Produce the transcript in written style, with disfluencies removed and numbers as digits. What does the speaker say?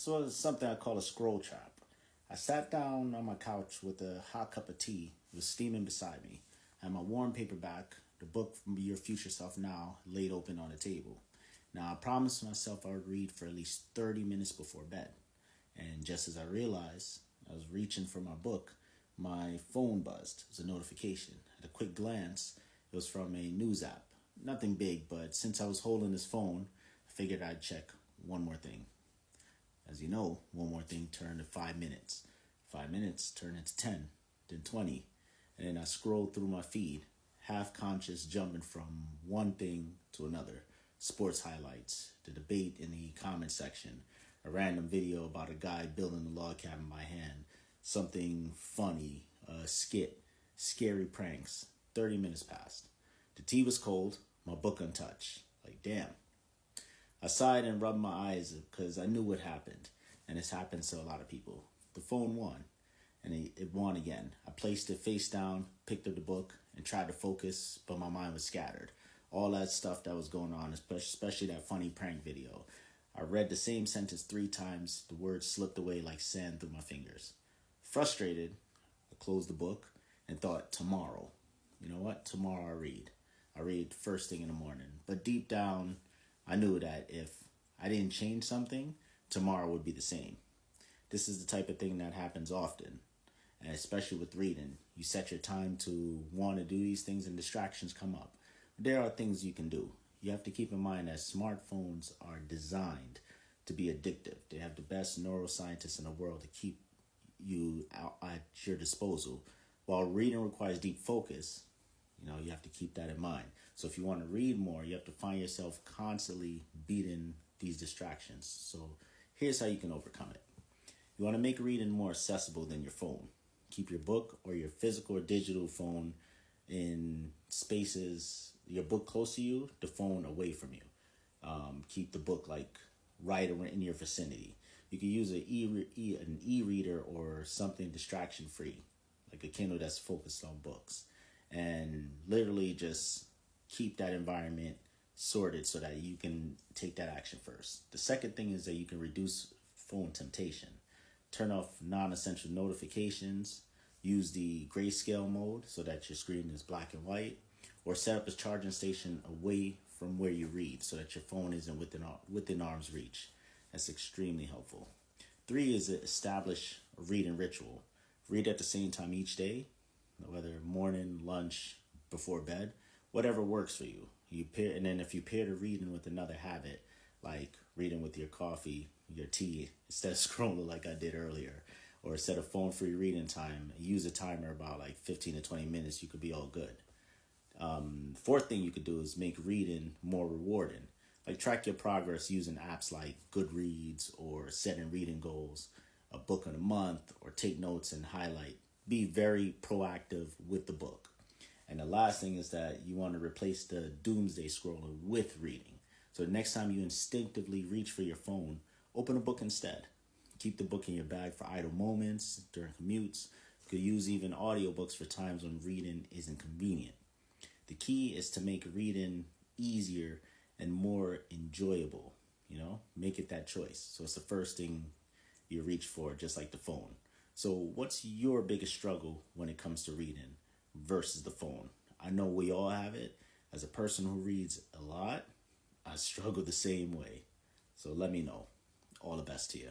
was something I call a scroll trap. I sat down on my couch with a hot cup of tea. It was steaming beside me. I had my warm paperback, the book from Your Future Self Now, laid open on the table. Now, I promised myself I would read for at least 30 minutes before bed. And just as I realized I was reaching for my book, my phone buzzed. It was a notification. At a quick glance, it was from a news app. Nothing big, but since I was holding this phone, I figured I'd check one more thing. As you know, one more thing turned to 5 minutes. 5 minutes turned into 10, then 20. And then I scrolled through my feed, half conscious, jumping from one thing to another. Sports highlights, the debate in the comment section, a random video about a guy building a log cabin by hand, something funny, a skit, scary pranks. 30 minutes passed. The tea was cold, my book untouched. Like, damn. I sighed and rubbed my eyes because I knew what happened, and this happens to a lot of people. The phone won, and it won again. I placed it face down, picked up the book, and tried to focus, but my mind was scattered. All that stuff that was going on, especially that funny prank video. I read the same sentence 3 times. The words slipped away like sand through my fingers. Frustrated, I closed the book and thought, tomorrow. You know what? Tomorrow I read. I read first thing in the morning. But deep down, I knew that if I didn't change something, tomorrow would be the same. This is the type of thing that happens often, and especially with reading. You set your time to want to do these things and distractions come up. There are things you can do. You have to keep in mind that smartphones are designed to be addictive. They have the best neuroscientists in the world to keep you out at your disposal. While reading requires deep focus, you have to keep that in mind. So if you want to read more, you have to find yourself constantly beating these distractions. So here's how you can overcome it. You want to make reading more accessible than your phone. Keep your book or your physical or digital phone in spaces, your book close to you, the phone away from you. Keep the book right in your vicinity. You can use an e-reader or something distraction free, like a Kindle that's focused on books. And literally just keep that environment sorted so that you can take that action first. The second thing is that you can reduce phone temptation. Turn off non-essential notifications. Use the grayscale mode so that your screen is black and white. Or set up a charging station away from where you read so that your phone isn't within arm's reach. That's extremely helpful. 3 is to establish a reading ritual. Read at the same time each day, whether morning, lunch, before bed, whatever works for you. And then if you pair the reading with another habit, like reading with your coffee, your tea, instead of scrolling like I did earlier, or set a phone-free reading time, use a timer about 15 to 20 minutes, you could be all good. 4th thing you could do is make reading more rewarding. Track your progress using apps like Goodreads or setting reading goals, a book in a month, or take notes and highlight. Be very proactive with the book. And the last thing is that you want to replace the doomsday scroller with reading. So the next time you instinctively reach for your phone, open a book instead. Keep the book in your bag for idle moments, during commutes. You could use even audiobooks for times when reading isn't convenient. The key is to make reading easier and more enjoyable. Make it that choice. So it's the first thing you reach for, just like the phone. So what's your biggest struggle when it comes to reading versus the phone? I know we all have it. As a person who reads a lot, I struggle the same way. So let me know. All the best to you.